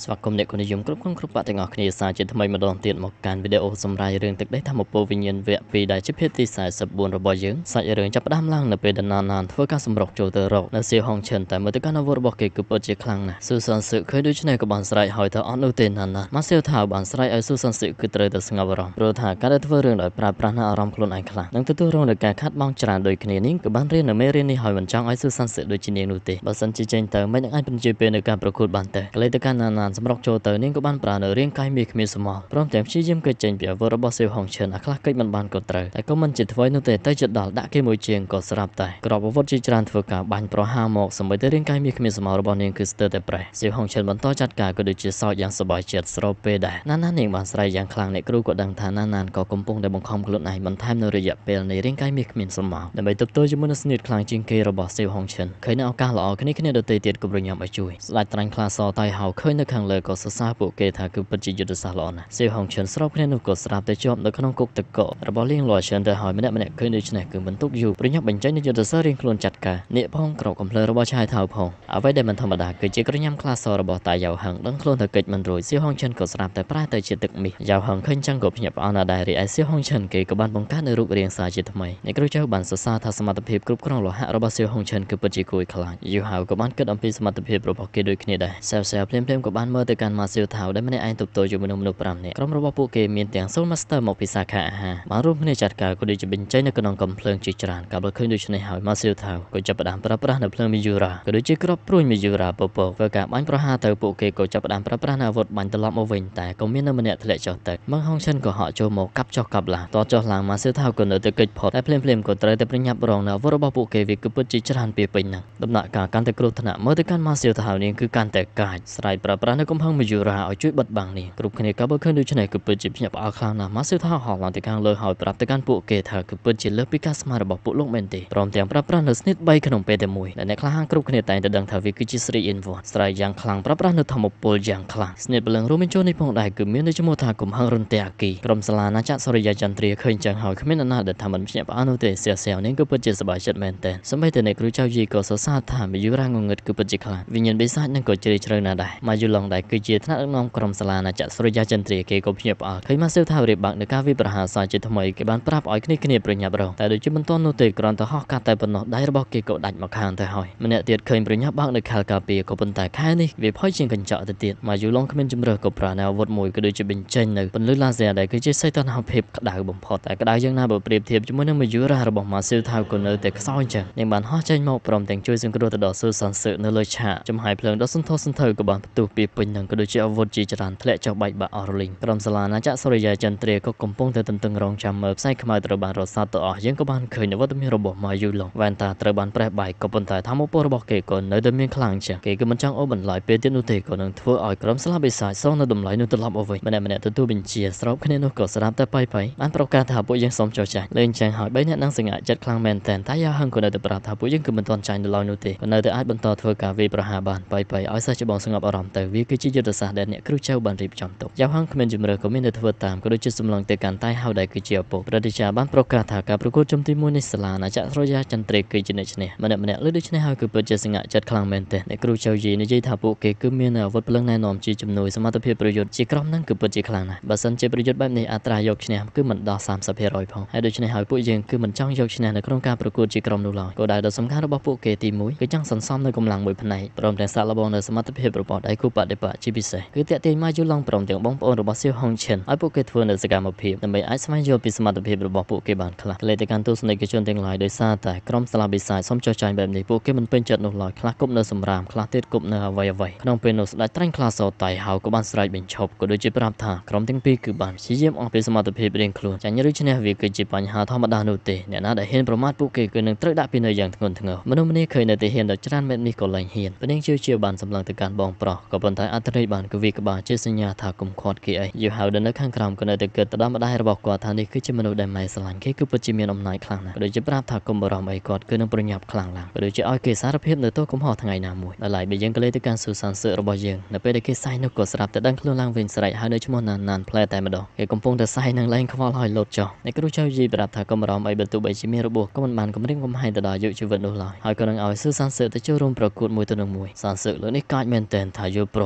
ស្វាគមន៍អ្នកគុណនិយមគ្រប់បាក់ទាំងអស់គ្នាសាជាថ្មីម្ដងទៀតមកកាន់វីដេអូសម្រាប់រឿងទឹកដីធម្មពលវិញ្ញាណវគ្គ2ដែលជាភាគទី44របស់យើងសាច់រឿងចាប់ផ្ដើមឡើងនៅពេលដែលណានធ្វើការសម្រុកចូលទៅរកនៅសៀវហងឈិនតែមើលទៅការអាវុធរបស់គេគឺពិតជាខ្លាំងណាស់ស៊ូសានសឹកឃើញដូច្នេះក៏បានស្រែកហើយថាអត់នោះទេណាមកសៀវថាបានស្រែកឲ្យស៊ូសានសឹកគឺត្រូវតែស្ងប់អារម្មណ៍ព្រោះថាការដែលធ្វើរឿងដោយប្រើប្រាស់អារម្មណ៍ខ្លួនឯងខ្លះនឹងទទួលរងនឹងការខាត់បងច្រើនដូចគ្នានេះក៏បានរៀននៅមេរៀននេះហើយមិនចង់ឲ្យស៊ូសានសឹកដូចជានាងនោះទេបើសិនជាចេញទៅមិននឹងអាចបញ្ជាពេលនៅការប្រកួតបានទេក៏เลยទៅការណានសម្រុកចូលទៅនាងក៏បានប្រើនៅរាងកាយមានគ្មានសមល់ព្រមទាំងព្យាយាមកិច្ចចេញពីអាវុធរបស់សៀវហងឈិនអាខ្លះកិច្ចមិនបានក៏ត្រូវតែក៏មិនជាធ្វើនោះទេទៅជិតដល់ដាក់គេមួយជាងក៏ស្រាប់តែក្របអាវុធជាច្រើនធ្វើការបាញ់ប្រហារមកសម្បីតែរាងកាយមានគ្មានសមល់របស់នាងគឺស្ទើរតែប្រេះសៀវហងឈិនបន្តចាត់ការក៏ដូចជាសោកយ៉ាងសប្បាយចិត្តស្របពេលដែរណានាងបានស្រែកយ៉ាងខ្លាំងអ្នកគ្រូក៏ដឹងថាណានក៏កំពុងតែបង្ខំខ្លួនឯងបន្ថែមនៅរយៈពេលនៃរាងកាយមានគ្មានសមល់ដើម្បីទប់ទល់ជាមួយនឹងស្នៀតខ្លាំងជាងគេរបស់សៀវហងឈិនឃើញនៅឱកាសល្អគ្នាដទៃទៀតក៏ប្រញាប់ឲ្យជួយស្ដេចត្រាញ់ខ្លាសតៃហៅឃើញនៅខាងលើក៏សរសើរពួកគេថាគឺពិតជាយុទ្ធសាស្ត្រល្អណាស់សៀវហងឈិនស្របគ្នានោះក៏ស្រាប់តែជាប់នៅក្នុងគុកតករបស់លៀងលួឈិនទៅហើយម្នាក់ឃើញដូច្នេះគឺបន្ទុកយូរប្រញាប់បញ្ចេញនូវយុទ្ធសាស្ត្ររៀងខ្លួនចាត់ការនាគផងក្របកំភ្លើរបស់ឆាយថៅផងអ្វីដែលមិនធម្មតាគឺជាក្រញាំខ្លាសរបស់តាយ៉ាវហឹងដឹងខ្លួនថាកិច្ចមិនរួចសៀវហងឈិនក៏ស្រាប់តែប្រែទៅជាទឹកមាសយ៉ាវហឹងឃើញចឹងក៏ភ្ញាក់ផ្អើលណាស់ដែររីឯសៀវហងឈិនគេក៏បានបង្កើតនូវរូបរាងសាជាថ្មីអ្នកគ្រូចៅបានសរសើរថាសមត្ថភាពគ្រប់គ្រងលោហៈរបស់សៀវហងឈិនគឺពិតជាគួរឲ្យខ្លាចយូហៅក៏បានគិតអំពីសមត្ថភាពរបស់គេដូចគ្នាដែរសែវភ្លាមក៏បានមើលទៅកាន់ម៉ាសៀវថៅដែលម្នាក់ឯងទប់ទល់ជាមួយនឹងមនុស្ស5នាក់ក្រុមរបស់ពួកគេមានទាំង Soul Master មកពីសាខាអាហារបានរួមគ្នាចាត់ការក៏ដូចជាបញ្ចេញនៅក្នុងកំភ្លើងជាច្រើនកាលបើឃើញដូច្នេះហើយម៉ាសៀវថៅក៏ចាប់ផ្ដើមប្រើប្រាស់នៅភ្លើងមីយូរ៉ាក៏ដូចជាគ្រាប់ព្រួយមីយូរ៉ាពពកធ្វើការបាញ់ប្រហារទៅពួកគេក៏ចាប់ផ្ដើមប្រើប្រាស់នៅអាវុធបាញ់ត្រឡប់មកវិញតែក៏មាននៅម្នាក់ធ្លាក់ចុះទឹកម៉ងហងឈិនក៏ហក់ចូលមកកាប់ចុះកាប់ឡើងតចុះឡើងម៉ាសៀវថៅក៏នៅតែកិច្ចផុតតែភ្លាមក៏ត្រូវតែប្រញាប់រងនៅអាវុធរបស់ពួកគេវាគឺពិតជាច្រើនពីពេញណាស់ដំណាក់កាលកាន់តែគ្រោះថ្នាក់មើលទៅកាន់ម៉ាសៀវថៅនាងគឺកាន់តែកាចស្រ័យប្រើប្រាស់នៅកំហឹងមីយូរ៉ាឲ្យជួយបិទបាំងនេះគ្រប់គ្នាក៏បើឃើញដូច្នេះគឺពិតជាភ្ញាក់ផ្អើលខ្លាំងណាស់ម៉ាសៀវថៅហោះឡើងទៅខាងលើហើយប្រាប់ទៅកាន់ពួកគេថាគឺពិតជាលើសពីការស្មានរបស់ពួកលោកមែនទេព្រមទាំងប្រើប្រាស់នៅស្និត3ក្នុងពេលតែមួយដែលអ្នកក្លាហានគ្រប់គ្នាតែងតែដឹងថាវាគឺជាស្រីអ៊ីនវ៉ាស្រ័យយ៉ាងខ្លាំងប្រើប្រាស់នៅធម្មពលយ៉ាងខ្លាំងស្និតបលឹងរួមបញ្ចូលនេះផងដែរគឺមាននៅឈ្មោះថាកំហឹងរន្ទះអាគីក្រុមសាលាណាចក្រសូរិយាចន្ទ្រាឃើញចឹងហើយគ្មាននរណាដែលថាមិនភ្ញាក់ផ្អើលនោះទេសៀវនាងក៏ពិតជាសប្បាយចិត្តមែនទែនសម្បីតែអ្នកគ្រូចៅយីក៏សរសើរថាមីយូរ៉ាងងឹតគឺពិតជាខ្លាំងវិញ្ញាណបិសាចនឹងក៏ជ្រាលជ្រៅណាស់ដែរម៉ាយូឡុងដែលគឺជាថ្នាក់ដឹកនាំក្រុមសាលាណាចក្រសូរិយាចន្ទ្រាគេក៏ភ្ញាក់ផ្អើលឃើញម៉ាសៀវថារៀបបាក់នៅការវិប្រហារសាជាថ្មីគេបានប្រាប់ឲ្យគ្នាប្រញាប់រងតែដូចជាមិនទាន់នោះទេគ្រាន់តែហោះកាត់តែប៉ុណ្ណោះដៃរបស់គេក៏ដាច់មកខាងទៅហើយម្នាក់ទៀតឃើញប្រញាប់បាក់នៅខែលការពារក៏ប៉ុន្តែខែនេះវាផុយជាងកញ្ចក់ទៅទៀតម៉ាយូឡុងគ្មានជំរឿក៏ប្រើនៅអាវុធមួយក៏ដូចជាបញ្ចេញនៅពន្លឺឡាស៊ែរដែលគឺជាសីតុណ្ហភាពក្តៅបំផុតតែក្តៅយ៉ាងណាបើប្រៀបធៀបជាមួយនឹងមីយូរ៉ារបស់ម៉ាស៊ីលថៅក៏នៅតែខ្សោយចឹងនាងបានហោះចេញមកព្រមទាំងជួយសង្គ្រោះទៅដល់ស៊ូសានសឹកនៅលើឆាកចំហាយភ្លើងដ៏សន្ធោសន្ធៅក៏បានផ្ទុះពីពេញនឹងក៏ដូចជាអាវុធជាច្រើនធ្លាក់ចុះបែកបាក់អស់រលីងក្រុមសាលាណាចក្រសូរិយាចន្ទ្រាក៏កំពុងតែទន្ទឹងរង់ចាំមើលផ្សែងខ្មៅត្រូវបានរត់សាត់ទៅអស់យើងក៏បានឃើញនៅវត្តមានរបស់ម៉ាយូឡុងវ៉ែនតាត្រូវបានប្រេះបែកក៏ប៉ុន្តែធម្មពលរបស់គេក៏នៅតែមានខ្លាំងចឹងគេក៏មិនចង់អូសបន្លាយពេលទៀតនោះទេក៏នឹងធ្វើឲ្យក្រុមស្លាប់បិសាចសងនៅតម្លៃនោះត្រឡប់មកវិញម្នាក់ទទួលបញ្ជាស្របគ្នានោះក៏ស្រាប់តែបាយបានប្រកាសថាពួកយើងសុំចោះចាញ់លេងចឹងហើយ3នាក់នឹងសង្ហាចិត្តខ្លាំងមែនតែតែយ៉ាហឹងក៏នៅតែប្រាប់ថាពួកយើងគឺមិនទាន់ចាញ់នៅឡើយនោះទេក៏នៅតែអាចបន្តធ្វើការវាយប្រហារបានបាយឲ្យសិស្សច្បងស្ងប់អារម្មណ៍ទៅវាគឺជាយុទ្ធសាស្ត្រដែលអ្នកគ្រូចៅបានរៀបចំទុកយ៉ាហឹងគ្មានជំរឿក៏មានតែធ្វើតាមក៏ដូចជាសម្លឹងទៅកាន់តែហៅដែលគឺជាឪពុកប្រតិចាបានប្រកាសថាការប្រកួតជុំទី1នៃសាលាណាចក្រសូរិយាចន្ទ្រាគឺជាអ្នកឈ្នះម្នាក់លើដូច្នេះហើយគឺពិតជាសង្ហាចិត្តខ្លាំងមែនទេអ្នកគ្រូចៅយីនិយាយថាពួកគេគឺមានអាវុធភ្លើងណែនាំជាជំនួយសមត្ថភាពប្រយុទ្ធជាក្រុមនឹងគឺពិតជាខ្លាំងណាស់បើសិនជាប្រយុទ្ធបែបនេះអត្រាយកឈ្នះគឺមិនដល់30%ផងហើយដូច្នេះហើយពួកយើងគឺមិនចង់យកឈ្នះនៅក្នុងការប្រកួតជាក្រុមនោះឡើយគោលដៅដ៏សំខាន់របស់ពួកគេទី1គឺចង់សន្សំនៅកម្លាំងមួយផ្នែកព្រមទាំងសាកល្បងនៅសមត្ថភាពរបស់ដៃគូបដិបត្តិជាពិសេសគឺតាក់ទាញម៉ាយូឡុងព្រមទាំងបងប្អូនរបស់សៀវហុងឈិនឲ្យពួកគេធ្វើនៅសកម្មភាពដើម្បីអាចស្វែងយល់ពីសមត្ថភាពរបស់ពួកគេបានខ្លះលេខទៅកាន់ទស្សនិកជនទាំងឡាយដោយសារតែក្រុមស្លាបបិសាចសុំចោះចាញ់បែបនេះពួកគេមិនពេញចិត្តនោះឡើយខ្លះគប់នៅសម្រាមខ្លះទៀតគប់នៅអ្វីក្នុងពេលនោះស្ដេចត្រាញ់ខ្លាសោតៃហៅក៏បានស្រែកបញ្ឈប់ក៏ដូចជាប្រាប់ថាក្រុមទាំងពីរគឺបានព្យាយាមអស់ពីសមត្ថភាពរៀងខ្លួនចាញ់ឬឈ្នះវាគឺជាបញ្ហាធម្មតានោះទេអ្នកណាដែលហ៊ានប្រមាថពួកគេគឺនឹងត្រូវដាក់ពិន័យយ៉ាងធ្ងន់ធ្ងរមនុស្សម្នាឃើញនៅតែហ៊ានដល់ច្រើនមែននេះក៏លែងហ៊ានព្នាងជាបានសម្លឹងទៅកាន់បងប្រុសក៏ប៉ុន្តែអត្តន័យបានគវីក្បាលជាសញ្ញាថាគុំខាត់គេអីយូហៅដល់នៅខាងក្រោមក៏នៅតែគិតទៅដល់ម្ដាយរបស់គាត់ថានេះគឺជាមនុស្សដែលម៉ែស្រឡាញ់គេគឺពិតជាមានអំណាចខ្លាំងណាស់ដូចជាប្រាប់ថាគុំបារម្ភអីគាត់គឺនឹងប្រញាប់ខ្លាំងឡើងដូចជាឲ្យគេសារភាពនៅទោសកំហុសថ្ងៃណាមួយដល់ឡែកបើយើងក៏លេទៅកាន់ស៊ូសានសឹករបស់យើងនៅពេលដែលគេសែងនោះក៏ស្រាប់តែដឹងខ្លួនឡើងវិញស្រែកហើយនៅឈ្មោះណានផ្លែតែម្ដងគេកំពុងតែសែងនឹងលែងខ្វល់ហើយលោតចុះអ្នកគ្រូចៅយីប្រាប់ថាកុំបារម្ភអីបើទោះបីជាមានរបួសក៏មិនបានគំរាមកំហែងទៅដល់អាយុជីវិតនោះឡើយហើយក៏នឹងឲ្យស៊ូសានសឹកទៅចូលរួមប្រកួតមួយទៅនឹងមួយសានសឹកលើនេះកាចមែនទែនថាយល់ព្រ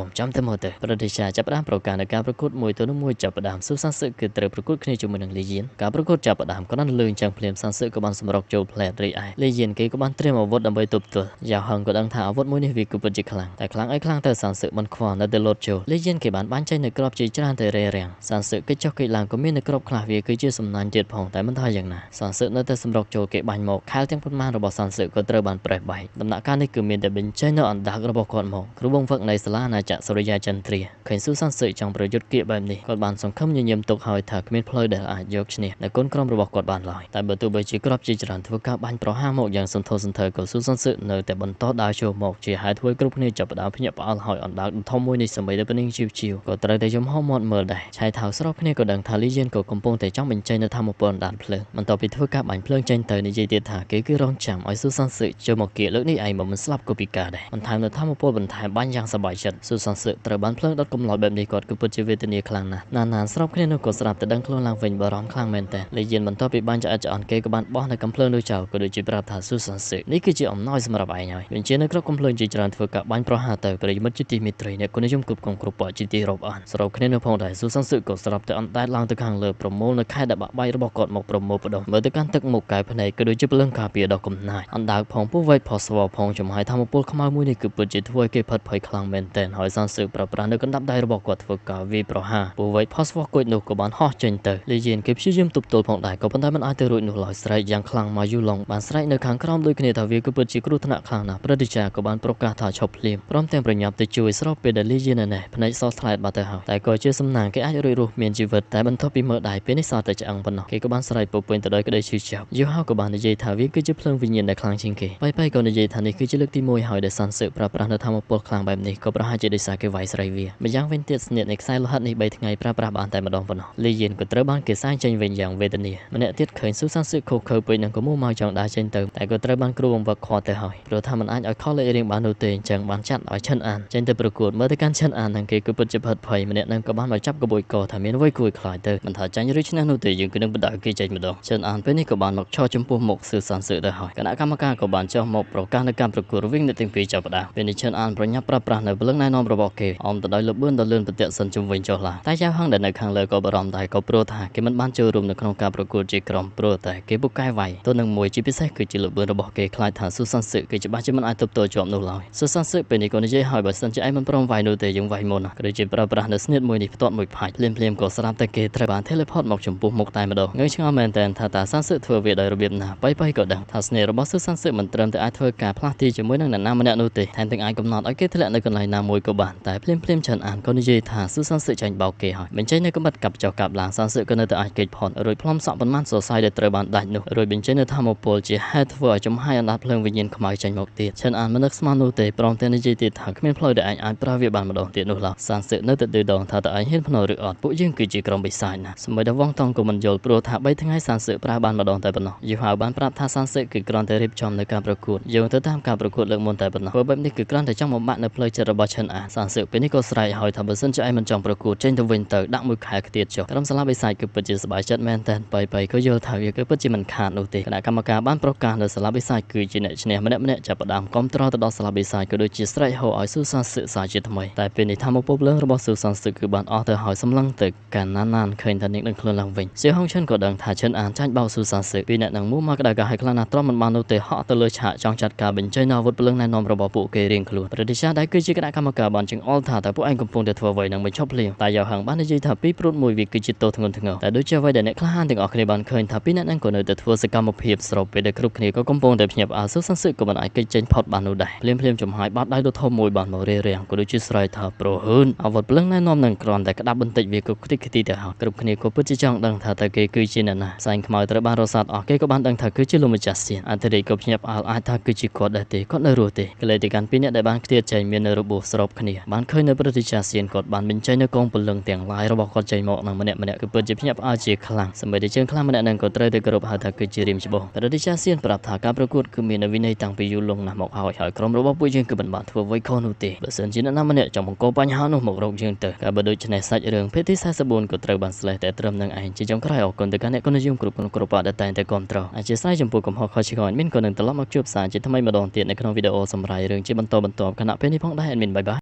មចាំតែមកទៅប្រតិជាចាប់ផ្ដើមប្រកាសនៅការប្រកួតមួយទៅនឹងមួយចាប់ផ្ដើមស៊ូសានសឹកគឺត្រូវប្រកួតគ្នាជាមួយនឹងលីយៀនការប្រកួតចាប់ផ្ដើមក៏បានលឿនចាំងភ្លាមសានសឹកក៏បានសម្រុកចូលផ្លែតរីឯលីយៀនគេក៏បានត្រៀមអាវុធដើម្បីទប់ទល់យ៉ាហឹងក៏ដឹងថាអាវុធមួយនេះវាគឺពិតជាខ្លាំងតែខ្លាំងអីខ្លាំងទៅសានសឹកមិនខ្វល់នៅតែលោតចូលលីយៀនគេបានបាញ់ចេញនៅក្របជាច្រើនទៅរារាំងសានសឹកគេចុះគេឡើងក៏មាននៅក្របខ្លះវាគឺជាសំណាញ់ទៀតផងតែមិនថាយ៉ាងណាសានសឹកនៅតែសម្រុកចូលគេបាញ់មកខែលទាំងប៉ុន្មានរបស់សានសឹកក៏ត្រូវបានប្រេះបែកដំណាក់កាលនេះគឺមានតែបញ្ចេញនៅអណ្ដាតរបស់គាត់មកគ្រូបង្វឹកនៃសាលាអាណាចក្រសុរិយាចន្ទ្រាឃើញស៊ូសានសឹកចង់ប្រយុទ្ធគៀកបែបនេះគាត់បានសង្ឃឹមញញឹមទុកហើយថាគ្មានផ្លូវដែលអាចយកឈ្នះនៅកូនក្រុមរបស់គាត់បានឡើយតែបើទោះបីជាក្របជាច្រើនធ្វើការបាញ់ប្រហារមកយ៉ាងសន្ធោសន្ធៅក៏ស៊ូសានសឹកនៅតែបន្តដើរចូលមកជាហេតុធ្វើគ្រប់គ្នាចាប់ផ្ដើមភ្ញាក់ផ្អើលហើយអណ្ដាតធំមួយនេះសម្បីតែពេញជីវក៏ត្រូវតែយំហោមាត់មើលដែរឆៃថៅស្របគ្នាក៏ដឹងថាលីយៀនក៏កំពុងតែចង់បញ្ចេញនៅធម្មពលអណ្ដាតភ្លើងបន្ទាប់ពីធ្វើការបាញ់ភ្លើងចេញទៅនិយាយទៀតថាគេគឺរងចាំឲ្យស៊ូសានសឹកចូលមកគៀកលើកនេះឯងមិនស្លាប់ក៏ពិការដែរបន្ថែមនៅធម្មពលបន្ថែមបាញ់យ៉ាងសប្បាយចិត្តស៊ូសានសឹកត្រូវបានភ្លើងដុតកំឡោចបែបនេះគាត់គឺពិតជាវេទនាខ្លាំងណាស់ណានស្របគ្នានោះក៏ស្រាប់តែដឹងខ្លួនឡើងវិញបារម្ភខ្លាំងមែនតើលីយៀនបន្ទាប់ពីបាញ់ឆ្អិតឆ្អន់គេក៏បានបោះនៅកំភ្លើងនោះចោលក៏ដូចជាប្រាប់ថាស៊ូសានសឹកនេះគឺជាអំណោយសម្រាប់ឯងហើយបញ្ជានៅក្រៅកំភ្លើងជាច្រើនធ្វើការបាញ់ប្រហារទៅប្រិយមិត្តជាទីមេត្រីអ្នកគុណនិយមគ្រប់គ្រប់បកជាទីរាប់អានស្របគ្នានោះផងដែរស៊ូសានសឹកក៏ស្រាប់តែអណ្ដែតឡើងទៅខាងលើប្រមូលនៅខែដែលបាក់បែករបស់គាត់មកប្រមូលបដងមើលទៅកាន់ទឹកមុខកែភ្នែកក៏ដូចជាភ្លើងការពារដ៏កំណាចអណ្ដើកផងពោះវែកផុសស្វផងចំហាយធម្មពលខ្មៅមួយនេះគឺពិតជាធ្វើឲ្យគេផិតភ័យខ្លាំងមែនទែនហើយសានសឹកប្រើប្រាស់នៅកណ្ដាប់ដៃរបស់គាត់ធ្វើការវាយប្រហារពោះវែកផុសស្វគួចនោះក៏បានហោះចេញទៅលីយៀនគេព្យាយាមទប់ទល់ផងដែរក៏ប៉ុន្តែមិនអាចទៅរួចនោះឡើយស្រែកយ៉ាងខ្លាំងមកយូឡុងបានស្រែកនៅខាងក្រោមដូចគ្នាថាវាគឺពិតជាគ្រោះថ្នាក់ខ្លាំងណាស់ព្រឹទ្ធាចារ្យក៏បានប្រកាសថាឈប់ភ្លាមព្រមទាំងប្រញាប់ទៅជួយស្របពេលដែលលីយៀនណែភ្នែកសថ្លែតបាត់ទៅហើយតែក៏ជាសំណាងគេអាចរួចរស់មានជីវិតតែបន្ទាប់ពីមើលដៃពេលនេះសល់តែឆ្អឹងប៉ុណ្ណោះគេក៏បានស្រែកពោពេញទៅដោយក្តីឈឺចាប់យូហៅក៏បាននិយាយថាវាគឺជាភ្លើងវិញ្ញាណដែលខ្លាំងជាងគេបែបក៏និយាយថានេះគឺជាលើកទី1ហើយដែលសានសឹកប្រើប្រាស់នៅធម្មពលខ្លាំងបែបនេះក៏ប្រហែលជាដោយសារគេវាយស្រីវាម្យ៉ាងវិញទៀតស្នៀតនៃខ្សែលោហិតនេះ3ថ្ងៃប្រើប្រាស់បានតែម្ដងប៉ុណ្ណោះលីយៀនក៏ត្រូវបានគេសាយចេញវិញយ៉ាងវេទនាម្នាក់ទៀតឃើញស៊ូសានសឹកខុសខើពេញនឹងក៏មោះមកចង់ដើរចេញទៅតែក៏ត្រូវបានគ្រូបង្វឹកខាត់ទៅហើយព្រោះថាមិនអាចឲ្យខលលេខរៀងបាននោះទេអញ្ចឹងបានចាត់ឲ្យឈិនអានចេញទៅប្រកួតមើលទៅកាន់ឈិនអាននឹងគេគឺពិតជាផិតភ័យម្នាក់នឹងក៏បានមកចាប់ក្បួយកថាមានអ្វីគួរខ្លាចទៅមិនថាចាញ់ឬឈ្នះនោះទេយើងគឺនឹងបដៅគេចេញម្ដងឈិនអានពេលនេះក៏បានមកឈរចំពោះមុខស៊ូសានសឹកទៅហើយគណៈកម្មការក៏បានចុះមកប្រកាសនៅការប្រកួតរវាងអ្នកទាំងពីរចាប់ផ្ដើមពេលនេះឈិនអានប្រញាប់ប្រើប្រាស់នៅព្រលឹងណែនាំរបស់គេអមទៅដោយលបឿនដ៏លឿនប្រតិសិនជុំវិញចុះឡើងតែយ៉ាវហឹងដែលនៅខាងលើក៏បារម្ភដែរក៏ព្រោះថាគេមិនបានចូលរួមនៅក្នុងការប្រកួតជាក្រុមព្រោះតែគេពូកែវាយទៅនឹងមួយជាពិសេសគឺជាលបឿនរបស់គេខ្លាចថាស៊ូសានសឹកគេច្បាស់ជាមិនអាចទប់ទល់ជាប់នោះឡើយស៊ូសានសឹកពេលនេះក៏និយាយឲ្យបើសិនជាឯងមិនព្រមវាយនោះទេយើងវាយមុនក៏ដូចជាប្រើប្រាស់នៅស្នៀតមួយនេះផ្ទាត់មួយផាច់ភ្លាមក៏ស្រាប់តែគេត្រូវបាន teleport មកចំពោះមុខតែម្ដងងើយឆ្ងល់មែនតើថាតាសានសឹកធ្វើវាដោយរបៀបណាបែក៏ដឹងថាស្នេហ៍របស់ស៊ូសានសឹកមិនត្រឹមតែអាចធ្វើការផ្លាស់ទីជាមួយនឹងអ្នកណាម្នាក់នោះទេថែមទាំងអាចកំណត់ឲ្យគេធ្លាក់នៅកន្លែងណាមួយក៏បានតែភ្លាមឆានអានក៏និយាយថាស៊ូសានសឹកចាញ់បោកគេហើយបញ្ចេញនៅកម្រិតកាប់ចោលកាប់ឡើងសានសឹកក៏នៅតែអាចគេចផុតរួចផ្លុំសក់ប៉ុន្មានសរសៃដែលត្រូវបានដាច់នោះរួចបញ្ចេញនៅធម្មពលជាហេតុធ្វើឲ្យចំហាយអណ្ដាតភ្លើងវិញ្ញាណខ្មៅចេញមកទៀតឆានអានមិននឹកស្មាននោះទេព្រមទាំងនិយាយទៀតថាគ្មានផ្លូវដែលអាចប្រើវាបានម្ដងទៀតនោះឡើយសានសឹកនៅតែឌឺដងថាតើឯងហ៊ានភ្នាល់ឬអត់ពួកយើងគឺជាក្រុមបិសាចណាសម្បីតែវងតង់ក៏មិនយល់ព្រោះថា3ថ្ងៃសានសឹកប្រើបានម្ដងតែប៉ុណ្ណោះយូហៅបានប្រាប់ថាសានសឹកគឺគ្រាន់តែរៀបចំនៅការប្រកួតយោងទៅតាមការប្រកួតលើកមុនតែប៉ុណ្ណោះធ្វើបែបនេះគឺគ្រាន់តែចង់បំបាក់នៅផ្លូវចិត្តរបស់ឆានអាសានសឹកពេលនេះក៏ស្រែកហើយថាបើសិនជាឯងមិនចង់ប្រកួតចេញទៅវិញទៅដាក់មួយខែខ្ទៀតចុះក្រុមសាលាបិសាចគឺពិតជាសប្បាយចិត្តមែនតើបែក៏យល់ថាវាគឺពិតជាមិនខាតនោះទេគណៈកម្មការបានប្រកាសនៅសាលាបិសាចគឺជាអ្នកឈ្នះម្នាក់ចាប់ផ្ដើមគ្រប់គ្រងទៅដល់សាលាបិសាចក៏ដូចជាស្រែកហៅឲ្យស៊ូសានសឹកសាជាថ្មីតែពេលនេះធម្មពលលើរបស់ស៊ូសានសឹកគឺបានអស់ទៅហើយសម្លឹងទៅកាន់ណានឃើញថានាងនឹងខ្លួនឡើងវិញសៀហុងឈិនក៏ដឹងថាឈិនអានចាញ់បោកស៊ូសានសឹកពីអ្នកនឹងមូមកក្តៅកាឲ្យខ្លាំងណាស់ទ្រាំមិនបាននោះទេហក់ទៅលើឆាកចង់ចាត់ការបញ្ចេញអាវុធព្រលឹងណែនាំរបស់ពួកគេរៀងខ្លួនប្រតិជាដែលគឺជាគណៈកម្មការបានចង្អុលថាតើពួកឯងកំពុងតែធ្វើអ្វីនឹងបញ្ឈប់ភ្លាមតែយ៉ាវហឹងបាននិយាយថាពីព្រួតមួយវាគឺជាទោសធ្ងន់ធ្ងរតែដូចជាអ្វីដែលអ្នកក្លាហានទាំងអស់គ្នាបានឃើញថាពីអ្នកនឹងក៏នៅតែធ្វើសកម្មភាពស្របពេលដែលគ្រប់គ្នាក៏កំពុងតែភ្ញាក់ផ្អើលស៊ូសានសឹកក៏មិនអាចគេចចេញផុតបាននោះដែរភ្លាមចំហាយបាត់ដៃដ៏ធំមួយបានមករារាំងក៏ដូចជាស្រែកថាប្រហើនអាវុធព្រលឹងណែនាំនឹងគ្រាន់តែក្តាប់បន្តិចវាក៏ខ្ទេចខ្ទីទៅហើយគ្រប់គ្នាក៏ពិតជាចង់ដឹងថាតើគេគឺជាអ្នកណាផ្សែងខ្មៅត្រូវបានរសាត់អស់គេក៏បានដឹងថាគឺជាលោកម្ចាស់សៀនអធិរាជក៏ភ្ញាក់ផ្អើលអាចថាគឺជាគាត់ដែរទេគាត់នៅរស់ទេកលេសទីកាន់ពីអ្នកដែលបានខ្ទាតចែងមាននៅរបួសស្របគ្នាបានឃើញនៅប្រតិជាសៀនគាត់បានបញ្ចេញនៅកងពលឹងទាំងឡាយរបស់គាត់ចេញមកនឹងម្នាក់គឺពិតជាភ្ញាក់ផ្អើលជាខ្លាំងសម្បីតែជើងខ្លាំងម្នាក់នឹងក៏ត្រូវតែគោរពហៅថាគឺជារៀមច្បោះប្រតិជាសៀនប្រាប់ថាការប្រកួតគឺមានវិន័យតាំងពីយូរលង់ណាស់មកហើយក្រុមរបស់ពួកយើងគឺមិនបានធ្វើអ្វីខុសនោះទេបើសិនជាអ្នកណាម្នាក់ចង់បង្កបញ្ហានោះមករកយើងទៅក៏បើដូច្នេះសាច់រឿងភេទទី44ក៏ត្រូវបានស្លេះតែត្រឹមនឹងឯងជាចុងក្រោយអរគុណទៅកាន់អ្នកគុណនិយមគ្រប់ដែលតែងតែគាំទ្រអធិស្ឋានចំពោះកំហុសខុសឆ្គងមានក៏នឹងត្រឡប់មកជួបសារជាថ្មីម្ដងទៀតនៅក្នុងវីដេអូសម្រាប់រឿងជាបន្តគណៈពេលនេះផងដែរ admin បាយបាយ